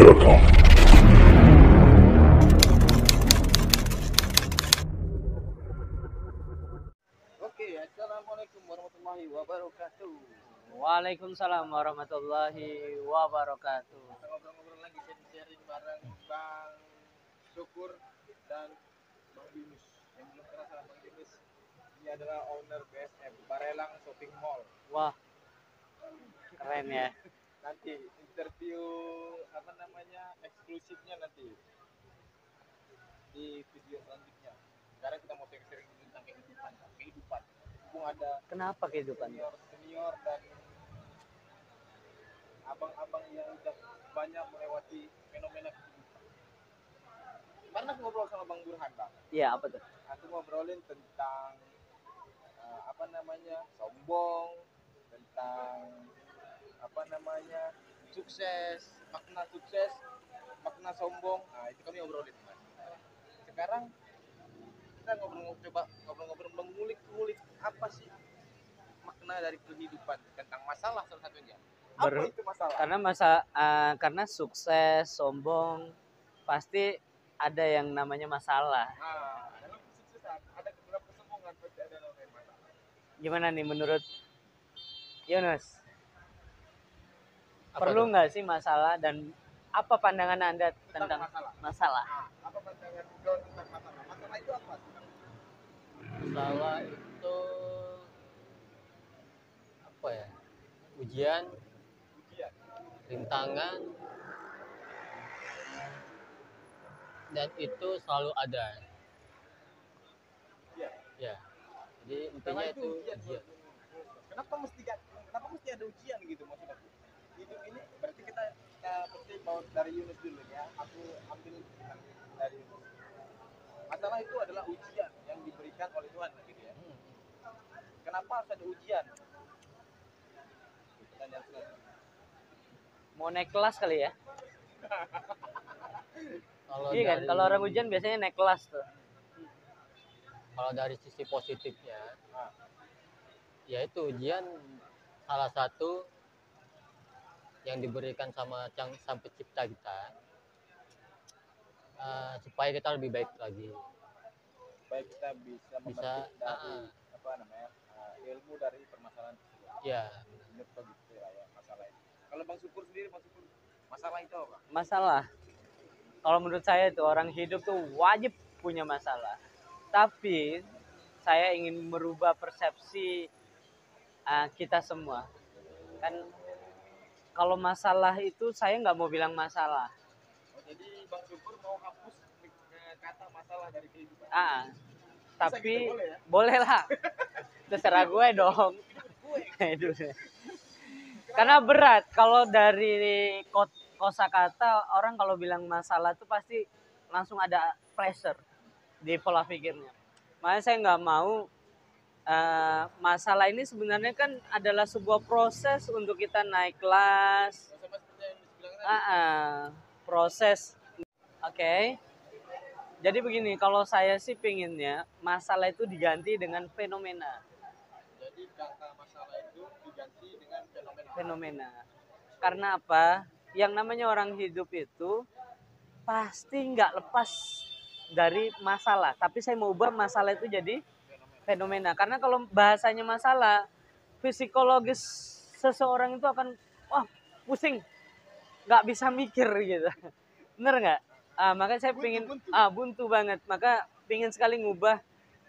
wabarakatuh. Oke, assalamualaikum warahmatullahi wabarakatuh. Waalaikumsalam warahmatullahi wabarakatuh. Kita ngobrol-ngobrol lagi, sharing bareng Bang Syukur dan Bang Yunus. Yang belum kenal sama Bang Yunus, ini adalah owner BSM Barelang Shopping Mall. Wah, keren ya. Nanti interview eksklusifnya nanti di video selanjutnya. Sekarang kita mau sharing tentang kehidupan. Mumpung ada Kenapa kehidupan? senior dan abang-abang yang udah banyak melewati fenomena kehidupan. Kemarin aku ngobrol sama Bang Burhan, Bang. Iya, apa tuh? Aku ngobrolin tentang sombong, tentang sukses, makna sombong. Nah, itu kami ngobrolin, Mas. Sekarang kita ngobrol-ngobrol mengulik-ngulik apa sih makna dari kehidupan tentang masalah salah satunya. Apa itu masalah? Karena sukses, sombong, pasti ada yang namanya masalah. Nah, dalam kesuksesan ada beberapa kesombongan, pasti ada namanya masalah. Gimana nih menurut Yunus? Apa Perlu tuh? nggak sih masalah dan apa pandangan Anda tentang masalah? Nah, apa pandangan kau tentang masalah? Masalah itu apa? Masalah itu apa ya? Ujian, Ujian. rintangan, dan itu selalu ada. Iya. Ya. Jadi Masalah intinya itu ujian. Kenapa mesti ada ujian gitu maksud aku? Hidup ini berarti kita pasti bawa dari Yunus dulu ya. Aku ambil dari Yunus. Masalah itu adalah ujian yang diberikan oleh Tuhan gitu ya. Kenapa harus ada ujian? Pertanyaan selanjutnya. Mau naik kelas kali ya? Kalau Iya kan, dari- kalau orang ujian biasanya naik kelas tuh. Kalau dari sisi positifnya, Nah, yaitu ujian salah satu yang diberikan sama Sang Pencipta kita, supaya kita lebih baik lagi. supaya kita bisa memetik dari ilmu dari permasalahan tersebut. Ya, Menurut kau gitu ya masalah itu. Kalau Bang Syukur sendiri, masalah itu apa? Masalah. Kalau menurut saya itu orang hidup tuh wajib punya masalah. Tapi saya ingin merubah persepsi kita semua. Kan kalau masalah itu saya nggak mau bilang masalah. Oh, jadi Bang Syukur mau hapus kata masalah dari kehidupan. Tapi gitu, boleh ya? boleh lah. Terserah gue dong. Karena berat kalau dari kosakata orang kalau bilang masalah tuh pasti langsung ada pressure di pola pikirnya. Makanya saya nggak mau masalah ini sebenarnya kan adalah sebuah proses untuk kita naik kelas. Sama seperti yang dibilang tadi. Proses. Oke. Jadi begini, kalau saya sih pinginnya masalah itu diganti dengan fenomena. Jadi kata masalah itu diganti dengan Fenomena. Karena apa? Yang namanya orang hidup itu pasti nggak lepas dari masalah. Tapi saya mau ubah masalah itu jadi fenomena. Karena kalau bahasanya masalah, psikologis seseorang itu akan pusing, nggak bisa mikir gitu. Bener nggak? Makanya saya pingin buntu banget. Maka pingin sekali ngubah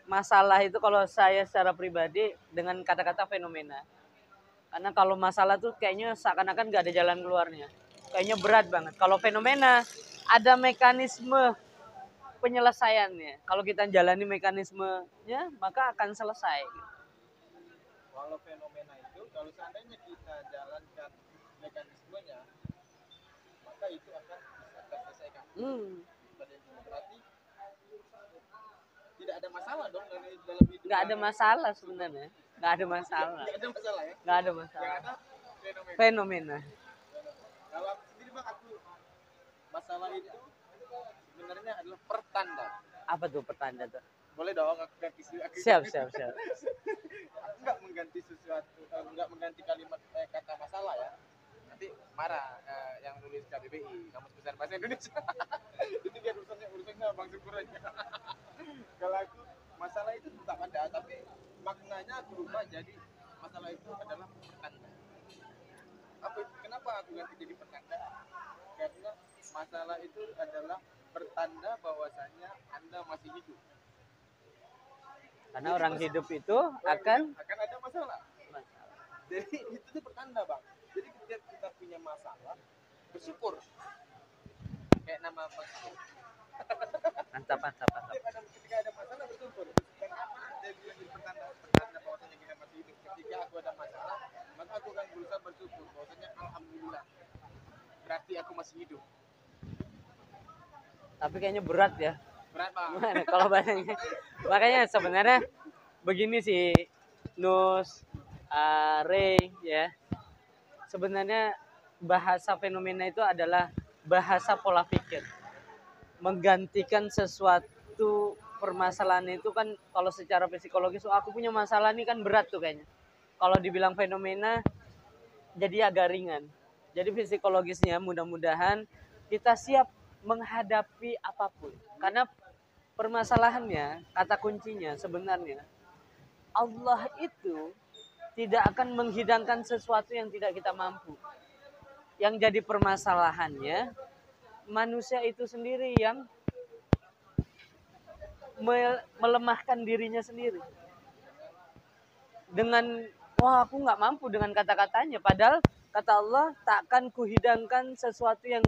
masalah itu kalau saya secara pribadi dengan kata-kata fenomena. Karena kalau masalah tuh kayaknya seakan-akan nggak ada jalan keluarnya. Kayaknya berat banget. Kalau fenomena ada mekanisme penyelesaiannya. Kalau kita jalani mekanismenya maka akan selesai. Kalau fenomena itu, kalau seandainya kita jalankan mekanismenya, maka itu akan bisa terselesaikan. Berarti tidak ada masalah dong dalam hidup. Nggak ada masalah sebenarnya. Nggak ada masalah. Nggak ada masalah ya. Nggak ada masalah. Yang ada Fenomena. Kalau sendiri Bang, masalah itu sebenarnya adalah pertanda. Apa tuh pertanda tuh? Boleh dong aku ganti Siap. Aku nggak mengganti sesuatu, nggak mengganti kalimat kata masalah ya. nanti marah yang nulis KBBI, Kamus Besar Bahasa Indonesia. Itu biar urusannya Bang Syukur aja. Kalau aku masalah itu tetap ada, tapi maknanya aku rubah jadi masalah itu adalah pertanda. Kenapa aku ganti jadi pertanda? Karena masalah itu adalah pertanda bahwasanya Anda masih hidup. Karena orang hidup itu akan ada masalah. Jadi itu tuh pertanda, Bang. Jadi ketika kita punya masalah, bersyukur. Kayak nama bersyukur. mantap. Ketika ada masalah, bersyukur. Kenapa dia bilang jadi pertanda bahwasanya kita masih hidup? Ketika aku ada masalah, maka aku akan berusaha bersyukur bahwasanya alhamdulillah. Berarti aku masih hidup. Tapi kayaknya berat ya. Berat, Bang. Gimana kalau bahasanya? Makanya sebenarnya begini sih, Nus, Ray ya. Sebenarnya bahasa fenomena itu adalah bahasa pola pikir. Menggantikan sesuatu permasalahan itu kan kalau secara psikologis, oh, aku punya masalah nih kan berat tuh kayaknya. Kalau dibilang fenomena jadi agak ringan. Jadi psikologisnya mudah-mudahan kita siap menghadapi apapun. Karena permasalahannya, kata kuncinya sebenarnya Allah itu tidak akan menghidangkan sesuatu yang tidak kita mampu. Yang jadi permasalahannya manusia itu sendiri yang melemahkan dirinya sendiri. Dengan wah aku nggak mampu dengan kata-katanya, padahal kata Allah takkan kuhidangkan sesuatu yang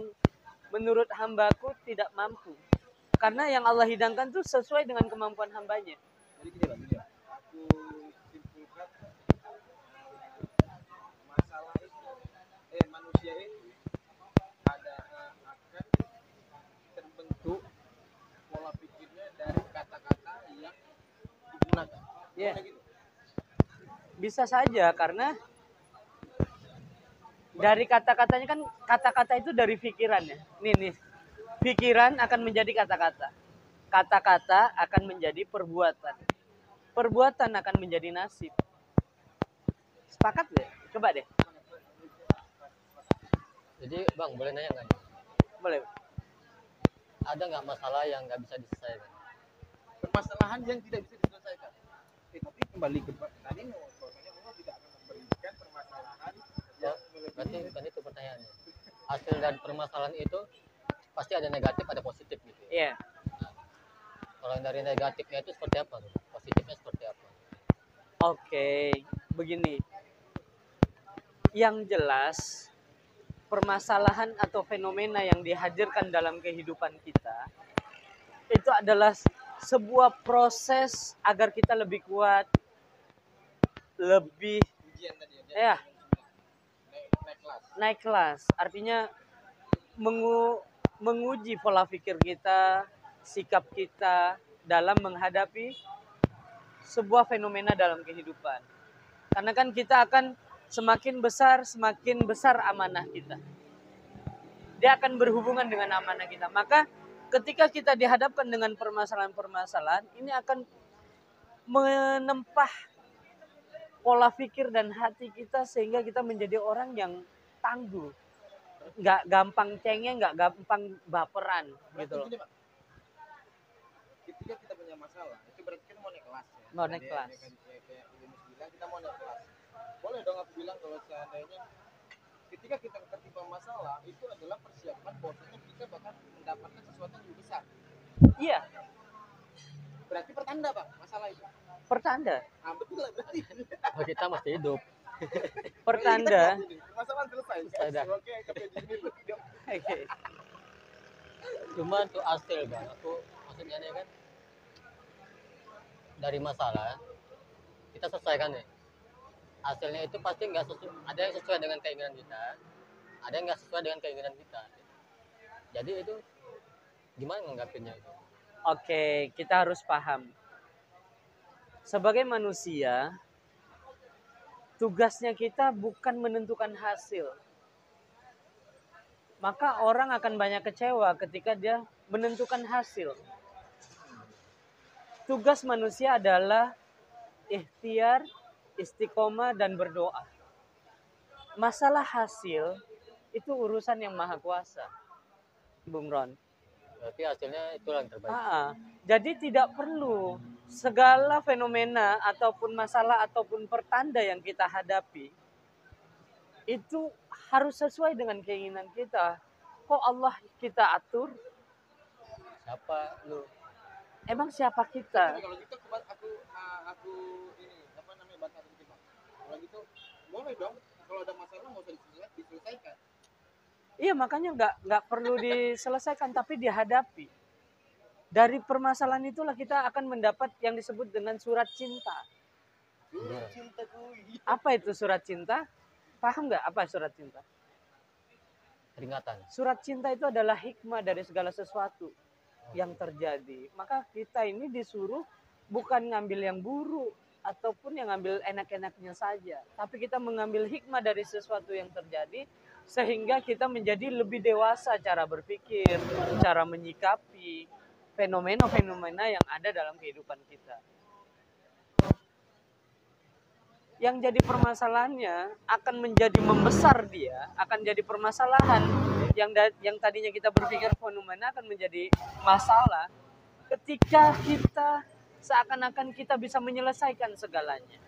menurut hambaku tidak mampu. Karena yang Allah hidangkan tuh sesuai dengan kemampuan hambanya. Jadi gini, Bang, gini, Bang. Aku simpulkan masalah itu, manusia itu akan terbentuk pola pikirnya dari kata-kata yang digunakan. Iya. Kayak gitu. Bisa saja karena dari kata-katanya kan kata-kata itu dari pikiran ya. Nih. Pikiran akan menjadi kata-kata. Kata-kata akan menjadi perbuatan. Perbuatan akan menjadi nasib. Sepakat deh? Coba deh. Jadi Bang, boleh nanya nggak nih? Boleh. Ada nggak masalah yang nggak bisa diselesaikan? Permasalahan yang tidak bisa diselesaikan. Tapi kembali ke tadi, bahwasanya Allah tidak akan memberikan permasalahan yang Berarti bukan itu pertanyaannya. Hasil dari permasalahan itu pasti ada negatif, ada positif gitu. Iya. Kalau yang dari negatifnya itu seperti apa? Positifnya seperti apa? Oke, begini. Yang jelas permasalahan atau fenomena yang dihadirkan dalam kehidupan kita itu adalah sebuah proses agar kita lebih kuat, lebih ujian tadi ya. Naik kelas. Artinya menguji pola pikir kita, sikap kita dalam menghadapi sebuah fenomena dalam kehidupan. Karena kan kita akan semakin besar amanah kita. Dia akan berhubungan dengan amanah kita. Maka ketika kita dihadapkan dengan permasalahan-permasalahan, ini akan menempah pola pikir dan hati kita sehingga kita menjadi orang yang tangguh. Nggak gampang cengeng, nggak gampang baperan gitu loh. Ketika kita punya masalah, itu berarti kita mau naik kelas ya. Mau naik kelas. Kayak Yunus bilang, kita mau naik kelas. Boleh dong aku bilang kalau seandainya ketika kita tertimpa masalah, itu adalah persiapan bahwasanya kita bakal mendapatkan sesuatu yang lebih besar. Iya. Berarti pertanda, Bang, masalah itu. Pertanda. Ah, betul lah berarti. Oh, kita masih hidup. Pertanda. Masalah selesai. Selesai. Oke, sampai di sini. Oke. Cuma untuk hasil Bang, aku maksudnya nih kan dari masalah kita selesaikan nih. Hasilnya itu pasti nggak sesuai, ada yang sesuai dengan keinginan kita, ada yang nggak sesuai dengan keinginan kita. Jadi itu gimana menganggapnya itu? Oke, kita harus paham. Sebagai manusia, tugasnya kita bukan menentukan hasil. Maka orang akan banyak kecewa ketika dia menentukan hasil. Tugas manusia adalah ikhtiar, istiqomah, dan berdoa. Masalah hasil itu urusan yang maha kuasa, Bung Ron. Berarti hasilnya itulah yang terbaik. Jadi tidak perlu segala fenomena ataupun masalah ataupun pertanda yang kita hadapi itu harus sesuai dengan keinginan kita. Kok Allah kita atur? Siapa lu? Emang siapa kita? Tapi kalau gitu aku ini apa namanya bantah sedikit Bang. Kalau gitu boleh dong kalau ada masalah nggak usah diselesaikan. Iya, makanya nggak perlu diselesaikan tapi dihadapi. Dari permasalahan itulah kita akan mendapat yang disebut dengan surat cinta. Surat cintaku. Apa itu surat cinta? Paham nggak apa surat cinta? Peringatan. Surat cinta itu adalah hikmah dari segala sesuatu yang terjadi. Maka kita ini disuruh bukan ngambil yang buruk ataupun yang ngambil enak-enaknya saja, tapi kita mengambil hikmah dari sesuatu yang terjadi sehingga kita menjadi lebih dewasa cara berpikir, cara menyikapi fenomena-fenomena yang ada dalam kehidupan kita. Yang jadi permasalahannya akan menjadi membesar dia, akan jadi permasalahan yang tadinya kita berpikir fenomena akan menjadi masalah ketika kita seakan-akan kita bisa menyelesaikan segalanya.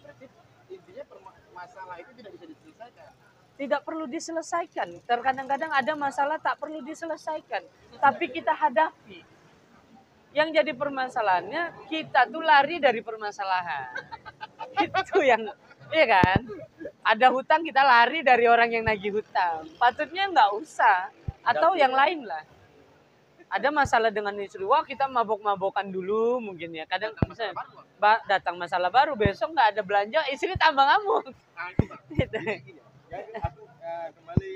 Berarti intinya masalah itu tidak bisa diselesaikan. Tidak perlu diselesaikan. Terkadang-kadang ada masalah tak perlu diselesaikan, tapi kita hadapi. Yang jadi permasalahannya kita tuh lari dari permasalahan. Itu yang, iya kan? Ada hutang kita lari dari orang yang nagih hutang. Patutnya nggak usah. Atau yang lain lah. Ada masalah dengan istri, wah kita mabok-mabokan dulu mungkin ya. Kadang misalnya datang masalah baru, besok nggak ada belanja, istri tambah ngamuk. Nah, itu Bang. Gitu. Gini, ya, aku kembali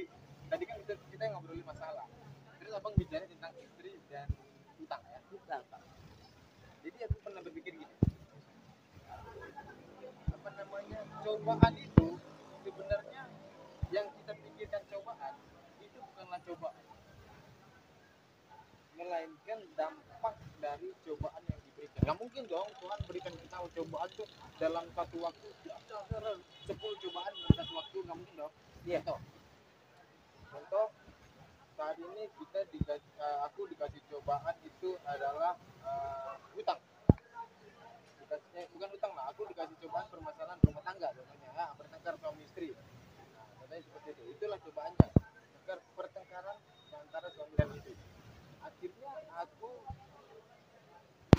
tadi kan kita ngobrolin masalah. Terus abang bicara tentang istri dan hutang ya. Jadi aku pernah berpikir gini. Apa namanya? Cobaan itu sebenarnya yang kita pikirkan cobaan itu bukanlah cobaan. Melainkan dampak dari cobaan yang diberikan. Nggak mungkin dong Tuhan berikan kita cobaan tuh dalam satu waktu 10 cobaan dalam satu waktu, nggak mungkin dong. Iya. Contoh saat ini aku dikasih cobaan itu adalah hutang. Bukan hutang lah, aku dikasih cobaan permasalahan rumah tangga contohnya ya, bertengkar suami istri. Nah, contohnya seperti itu. Itulah cobaannya. Pertengkaran antara suami dan istri. Akhirnya aku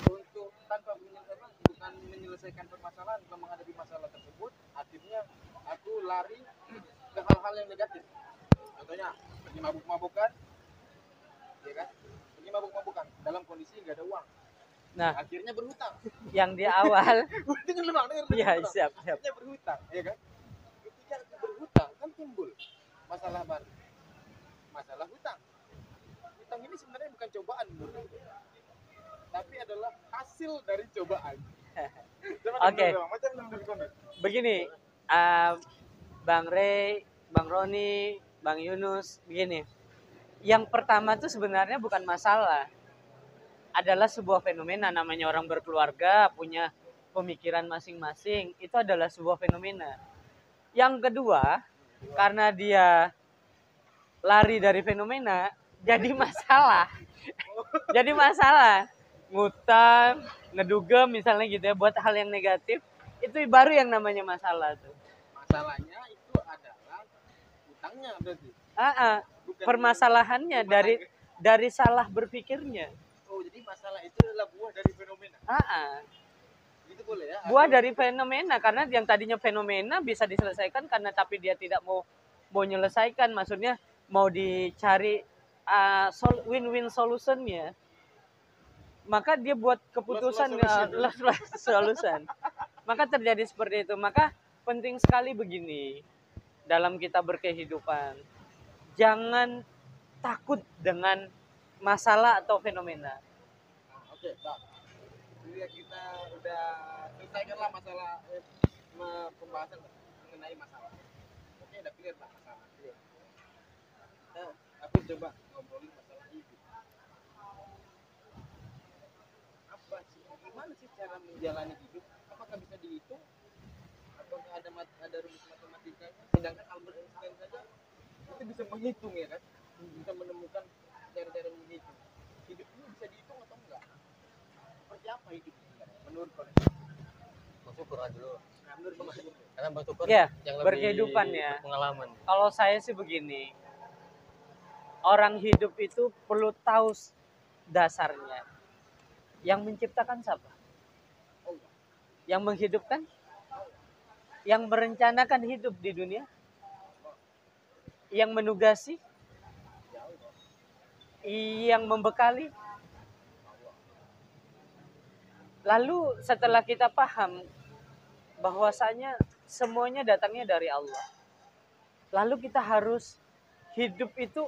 untuk tanpa bukan menyelesaikan permasalahan, bukan menghadapi masalah tersebut, akhirnya aku lari ke hal-hal yang negatif. Contohnya pergi mabuk-mabukan, ya kan? Pergi mabuk-mabukan dalam kondisi nggak ada uang. Nah, Akhirnya berhutang. yang di awal, Dengar lu Bang, dengar. iya Bang. siap. Akhirnya berhutang, ya kan? Ketika aku berhutang kan timbul masalah baru. Masalah hutang. Hutang ini sebenarnya bukan cobaan menurut aku, tapi adalah hasil dari cobaan. Oke. Macam dari komen. Begini, Bang Rey, Bang Roni, Bang Yunus, begini. Yang pertama tuh sebenarnya bukan masalah. Adalah sebuah fenomena, namanya orang berkeluarga, punya pemikiran masing-masing. Itu adalah sebuah fenomena. Yang kedua, karena dia lari dari fenomena, jadi masalah. Jadi masalah. Ngutang, ngedugem misalnya gitu ya, buat hal yang negatif. Itu baru yang namanya masalah tuh. Masalahnya itu adalah hutangnya berarti. Bukan Permasalahannya dari salah berpikirnya. Oh, jadi masalah itu adalah buah dari fenomena. Gitu boleh ya? Buah dari fenomena, karena yang tadinya fenomena bisa diselesaikan karena tapi dia tidak mau menyelesaikan, maksudnya mau dicari win-win solutionnya, maka dia buat keputusan solution. Maka terjadi seperti itu. Maka penting sekali begini dalam kita berkehidupan, jangan takut dengan masalah atau fenomena. Oke, Pak. Jadi kita udah selesaikanlah masalah pembahasan mengenai masalah. Oke, udah clear Pak masalah. Nah, aku coba ngobrolin masalah hidup. Apa sih? Gimana sih cara menjalani hidup? Apakah bisa dihitung? Apakah ada rumus matematikanya? Sedangkan Albert Einstein saja itu bisa menghitung ya kan, bisa menemukan cara-cara menghitung. Hidup ini bisa dihitung atau enggak? Seperti apa hidup sebenarnya menurut kalian? Bersyukur aja dulu. Nah, menurut Bang Sugeng. Karena bersyukur Ya, yang lebih berkehidupan ya. pengalaman. Kalau saya sih begini, orang hidup itu perlu tahu dasarnya. Yang menciptakan siapa? Allah. Yang menghidupkan? Yang merencanakan hidup di dunia? Yang menugasi? Ya Allah. Yang membekali? Lalu setelah kita paham bahwasanya semuanya datangnya dari Allah, lalu kita harus hidup itu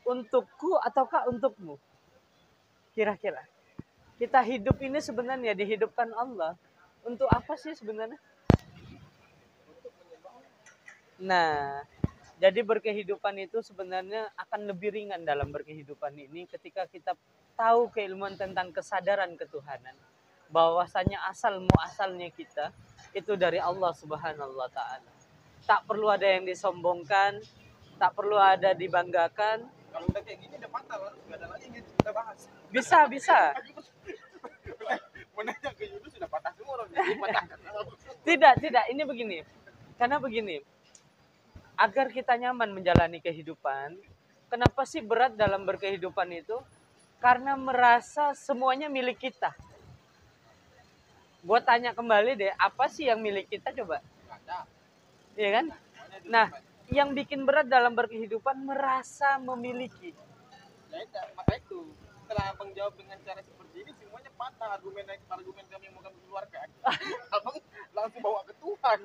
untukku ataukah untukmu? Kira-kira kita hidup ini sebenarnya dihidupkan Allah untuk apa sih sebenarnya? Nah, jadi berkehidupan itu sebenarnya akan lebih ringan dalam berkehidupan ini ketika kita tahu keilmuan tentang kesadaran ketuhanan, bahwasanya asal muasalnya kita itu dari Allah Subhanahu wa taala. Tak perlu ada yang disombongkan, tak perlu ada dibanggakan. Kalau udah kayak gini udah patah lah, nggak ada lagi yang kita bahas. Bisa. Menanya ke Yunus sudah patah semua orang. Jadi patahkan. Tidak, ini begini. Karena begini, agar kita nyaman menjalani kehidupan, kenapa sih berat dalam berkehidupan itu? Karena merasa semuanya milik kita. Gue tanya kembali deh, apa sih yang milik kita coba? Nggak ada. Iya kan? Nah, yang bikin berat dalam berkehidupan merasa memiliki. Ya itu, maka itu setelah abang jawab dengan cara seperti ini semuanya patah argumen kami yang mau kami keluarkan. Abang langsung bawa ke Tuhan.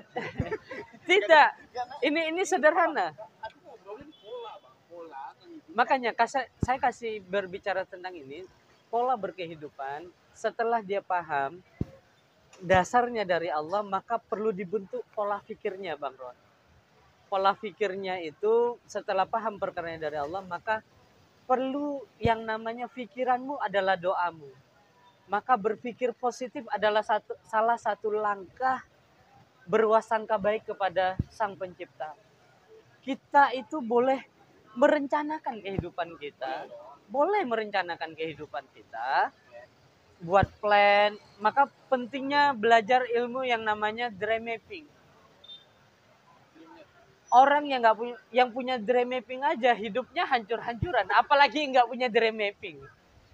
Tidak, Karena ini sederhana. aku ngobrolin pola bang, pola kehidupan. Makanya saya kasih berbicara tentang ini, pola berkehidupan. Setelah dia paham dasarnya dari Allah, maka perlu dibentuk pola pikirnya, Bang Ron. Pola pikirnya itu setelah paham perkaranya dari Allah, maka perlu yang namanya pikiranmu adalah doamu. Maka berpikir positif adalah salah satu langkah berwasangka baik kepada Sang Pencipta. Kita itu boleh merencanakan kehidupan kita, buat plan. Maka pentingnya belajar ilmu yang namanya dream mapping. Orang yang punya dream mapping aja hidupnya hancur-hancuran, apalagi nggak punya dream mapping.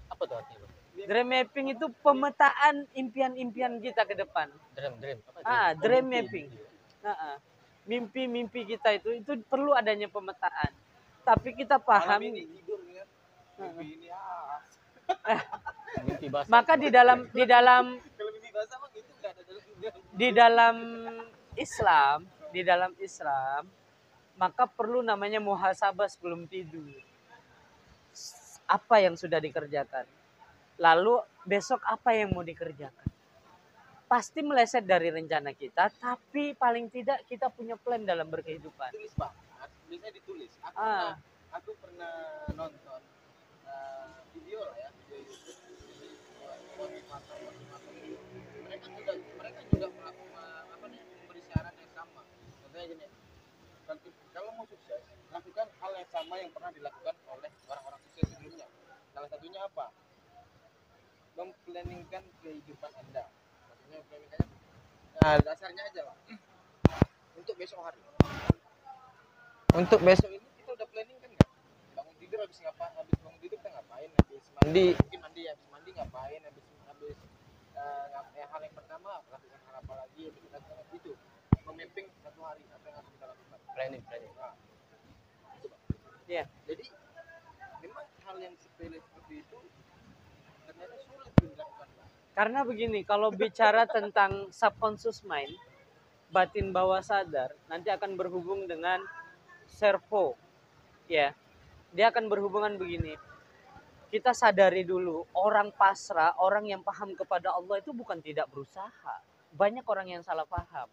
Apa tuh artinya? Dream mapping itu pemetaan impian-impian kita ke depan. Dream. Apa Dream mapping. Mimpi-mimpi kita itu perlu adanya pemetaan. Tapi kita paham. Malam ini tidur ya. Mimpi ini mimpi basah. Maka di dalam kalau mimpi basah mah gitu nggak ada dalam dunia. di dalam Islam, maka perlu namanya muhasabah sebelum tidur. Apa yang sudah dikerjakan? Lalu besok apa yang mau dikerjakan? Pasti meleset dari rencana kita, tapi paling tidak kita punya plan dalam berkehidupan. Tulis bang, biasanya ditulis. Aku pernah nonton video lah ya, video YouTube. Motivator. Mereka juga melakukan memberi syarat yang sama. Contohnya gini, kalau mau sukses, lakukan hal yang sama yang pernah dilakukan oleh orang-orang sukses sebelumnya. Salah satunya apa? Memplanningkan kehidupan Anda. Maksudnya memplanningkan. Nah, dasarnya aja lah. Untuk besok hari. Untuk besok ini kita udah planning kan nggak? Bangun tidur habis ngapain? Habis bangun tidur kita ngapain? Habis mandi, mungkin habis mandi ngapain? Habis hal yang pertama lakukan hal apa lagi? Habis lakukan itu. Memapping satu hari apa yang harus kita lakukan. Planning. Nah, itu Bang. Iya. Jadi memang hal yang sepele seperti itu ternyata sulit dilakukan. Karena begini, kalau bicara tentang subconscious mind, batin bawah sadar, nanti akan berhubung dengan servo. Ya. Dia akan berhubungan begini. Kita sadari dulu, orang pasrah, orang yang paham kepada Allah itu bukan tidak berusaha. Banyak orang yang salah paham.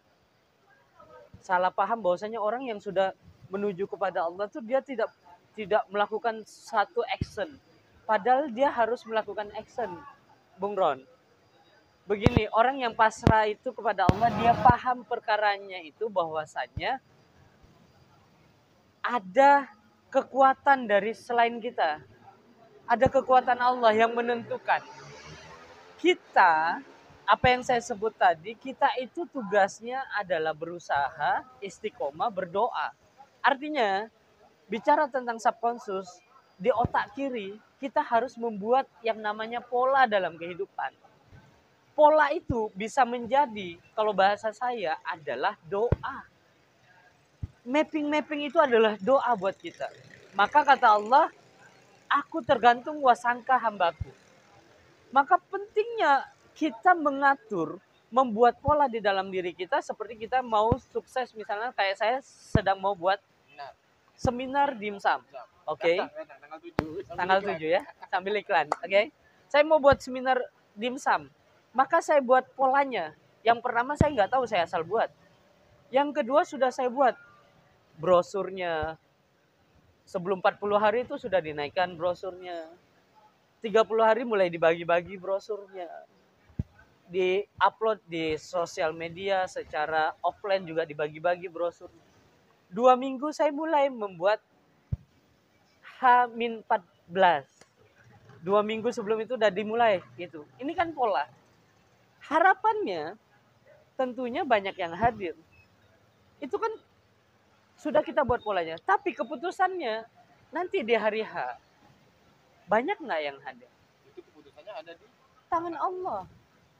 Salah paham bahwasanya orang yang sudah menuju kepada Allah itu dia tidak melakukan satu action. Padahal dia harus melakukan action. Bung Ron. Begini, orang yang pasrah itu kepada Allah, dia paham perkaranya itu bahwasanya ada kekuatan dari selain kita. Ada kekuatan Allah yang menentukan. Kita, apa yang saya sebut tadi, kita itu tugasnya adalah berusaha, istiqomah, berdoa. Artinya, bicara tentang subconscious, di otak kiri, kita harus membuat yang namanya pola dalam kehidupan. Pola itu bisa menjadi, kalau bahasa saya, adalah doa. Mapping-mapping itu adalah doa buat kita. Maka kata Allah, aku tergantung wasangka hambaku. Maka pentingnya kita mengatur, membuat pola di dalam diri kita seperti kita mau sukses. Misalnya kayak saya sedang mau buat Nah, seminar dimsum. siap. Oke, Datang, tanggal 7. tanggal 7 ya, sambil iklan. Oke, saya mau buat seminar dimsum. Maka saya buat polanya. Yang pertama saya nggak tahu, saya asal buat. Yang kedua sudah saya buat brosurnya. Sebelum 40 hari itu sudah dinaikkan brosurnya. 30 hari mulai dibagi-bagi brosurnya. Di-upload di sosial media secara offline juga dibagi-bagi brosur. 2 minggu saya mulai membuat H-14. 2 minggu sebelum itu udah dimulai gitu. Ini kan pola. Harapannya tentunya banyak yang hadir. Itu kan sudah kita buat polanya. Tapi keputusannya nanti di hari H. Banyak nggak yang hadir? Itu keputusannya ada di Tangan Allah.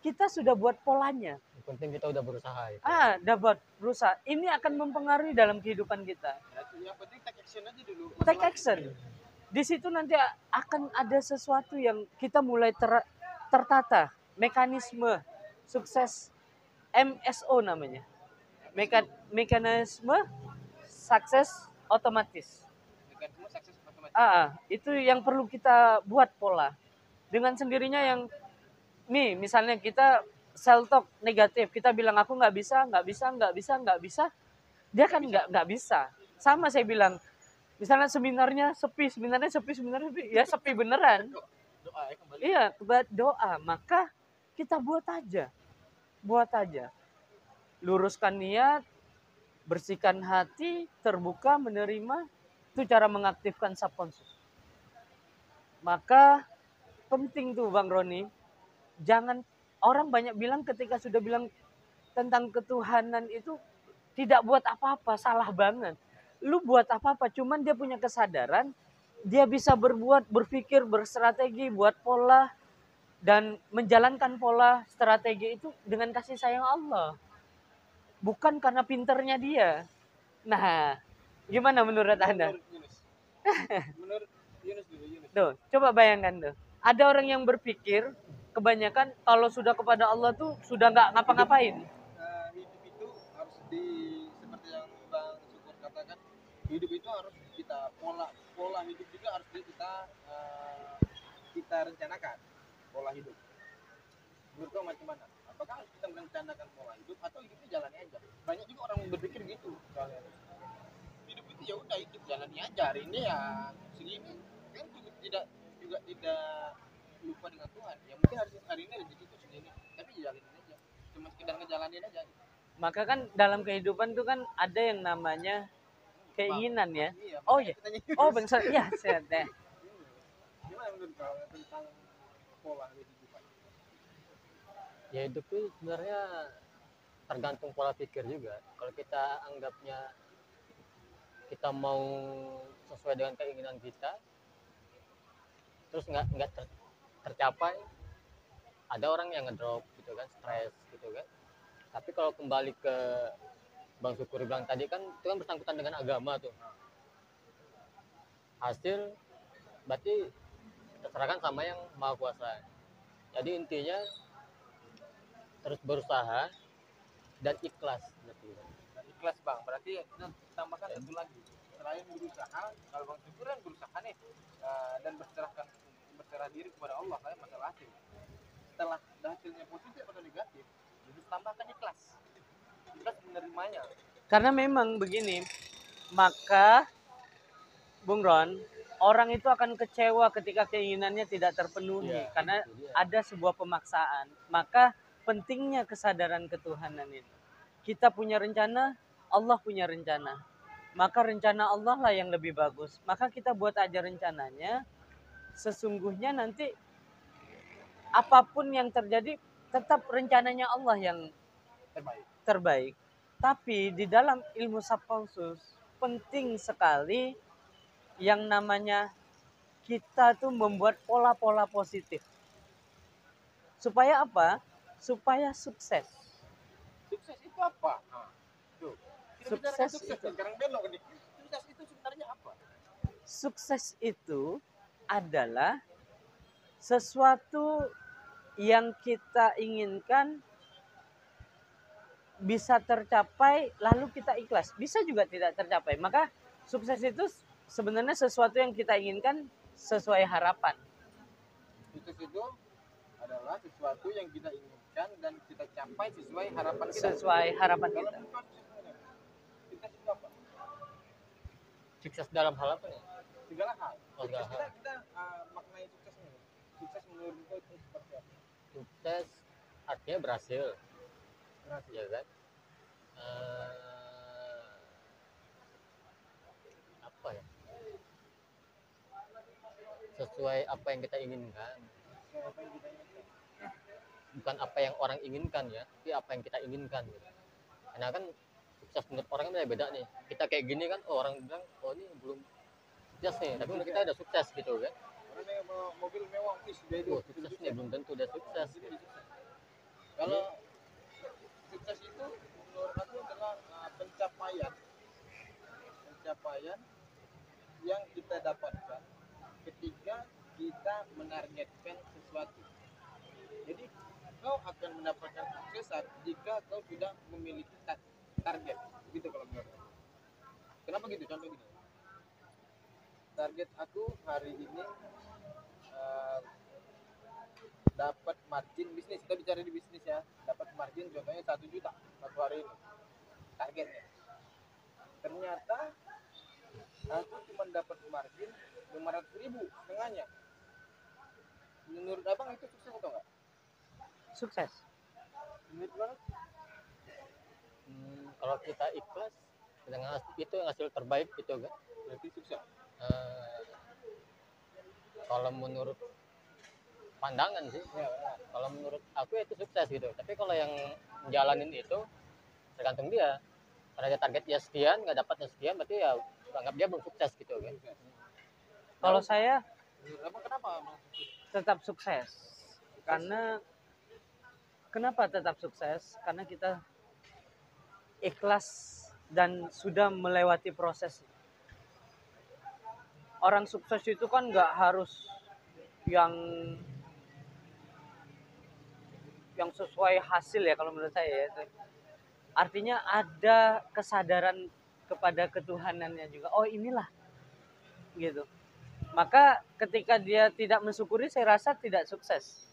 Kita sudah buat polanya. Yang penting kita udah berusaha itu. Dapat berusaha. Ini akan mempengaruhi dalam kehidupan kita. yang penting take action aja dulu. Take action. Di situ nanti akan ada sesuatu yang kita mulai tertata. Mekanisme sukses MSO namanya. Mekanisme sukses otomatis. Mekanisme sukses otomatis. Itu yang perlu kita buat pola. Dengan sendirinya yang nih misalnya kita self talk negatif, kita bilang aku nggak bisa, dia kan nggak bisa. Sama saya bilang, misalnya seminarnya sepi, ya sepi beneran. Doa ya kembali. Iya, doa. Maka kita buat aja. Luruskan niat, bersihkan hati, terbuka, menerima. Itu cara mengaktifkan subconscious. Maka penting tuh Bang Roni, jangan, orang banyak bilang ketika sudah bilang tentang ketuhanan itu tidak buat apa-apa, salah banget. Lu buat apa-apa, cuman dia punya kesadaran, dia bisa berbuat, berpikir, berstrategi, buat pola, dan menjalankan pola strategi itu dengan kasih sayang Allah. Bukan karena pinternya dia. Nah, gimana menurut Anda? Menurut Yunus dulu, Yunus. Tuh, coba bayangkan tuh. Ada orang yang berpikir, kebanyakan kalau sudah kepada Allah tuh sudah nggak ngapa-ngapain. Hidup itu harus seperti yang Bang Syukur katakan, hidup itu harus kita pola hidup juga harus kita rencanakan pola hidup. Menurut kau macam mana? Apakah harus kita merencanakan pola hidup atau hidupnya jalani aja? Banyak juga orang berpikir gitu. Soalnya hidup itu ya udah hidup jalani aja. Hari ini ya segini kan juga tidak lupa dengan Tuhan. Ya mungkin hari ini rezeki itu segini, tapi jalanin aja. Cuma sekedar ngejalanin aja. Maka kan dalam kehidupan tuh kan ada yang namanya keinginan ya. Iya, Oh ya. Oh bangsa, ya saya deh. Gimana menurut kau tentang pola kehidupan? Ya hidup itu sebenarnya tergantung pola pikir juga. Kalau kita anggapnya kita mau sesuai dengan keinginan kita, terus nggak tercapai, ada orang yang ngedrop gitu kan, stres gitu kan. Tapi kalau kembali ke Bang Syukur bilang tadi kan, itu kan bersangkutan dengan agama tuh. Hasil berarti kita serahkan sama yang Maha Kuasa. Jadi intinya terus berusaha dan ikhlas berarti. Nah, ikhlas Bang, berarti tambahkan satu lagi. Selain berusaha, kalau Bang Syukur kan berusaha nih dan berserah diri kepada Allah kayak masalah hasil. Setelah hasilnya positif atau negatif, jadi tambahkan ikhlas. Ikhlas menerimanya. Karena memang begini, maka Bung Ron, orang itu akan kecewa ketika keinginannya tidak terpenuhi Iya, karena itu dia. ada sebuah pemaksaan. Maka pentingnya kesadaran ketuhanan itu. Kita punya rencana, Allah punya rencana. maka rencana Allah lah yang lebih bagus. Maka kita buat aja rencananya. Sesungguhnya nanti apapun yang terjadi tetap rencananya Allah yang Terbaik. terbaik. Tapi di dalam ilmu subkonsus penting sekali yang namanya kita tuh membuat pola-pola positif. Supaya apa? Supaya sukses. Sukses itu apa? Nah, tuh. Kita bicarakan Sukses sukses itu. sekarang belok nih. Sukses itu sebenarnya apa? Sukses itu adalah sesuatu yang kita inginkan bisa tercapai lalu kita ikhlas. Bisa juga tidak tercapai. Maka sukses itu sebenarnya sesuatu yang kita inginkan sesuai harapan. Sukses itu adalah sesuatu yang kita inginkan dan kita capai sesuai harapan kita. Sesuai harapan Kalau kita. bukan sukses itu apa? Sukses dalam hal apa nih? Segala hal. Oh, Sukses segala hal. kita maknai suksesnya. Sukses menurut kita itu seperti apa? Sukses artinya berhasil, Berhasil. ya kan? Apa ya? Sesuai apa yang kita inginkan, Apa yang kita inginkan? bukan apa yang orang inginkan ya, tapi apa yang kita inginkan. Gitu. Karena kan sukses menurut orang kan beda nih. Kita kayak gini kan, oh, orang bilang, oh ini belum sukses nih, tapi menurut kita udah sukses gitu kan. Orang yang mau mobil mewah, dia itu Oh sukses nih, belum tentu udah sukses. Jadi dia sukses. Kalau sukses itu menurut aku adalah pencapaian yang kita dapatkan ketika kita menargetkan sesuatu. Jadi kau akan mendapatkan sukses jika kau sudah memiliki target. Gitu kalau menurut aku. Kenapa gitu? Contoh gini. Target aku hari ini dapat margin bisnis. Kita bicara di bisnis ya. Dapat margin contohnya 1 juta satu hari ini. Targetnya. Ternyata aku cuma dapat margin 500.000 setengahnya. Menurut abang itu sukses atau enggak? Sukses. Menurut abang? Kalau kita ikhlas dengan itu yang hasil terbaik gitu kan. Berarti sukses. Kalau menurut pandangan sih, Ya, benar. kalau menurut aku itu sukses gitu. Tapi kalau yang jalanin itu tergantung dia. Karena dia target dia sekian, nggak dapatnya sekian, berarti ya anggap dia belum sukses gitu kan. Sukses. Kalau saya Menurut abang kenapa abang sukses? tetap sukses. Karena kenapa tetap sukses? Karena kita ikhlas dan sudah melewati proses. Orang sukses itu kan nggak harus yang sesuai hasil ya kalau menurut saya ya. Artinya ada kesadaran kepada ketuhanannya juga. Oh inilah gitu. Maka ketika dia tidak mensyukuri saya rasa tidak sukses.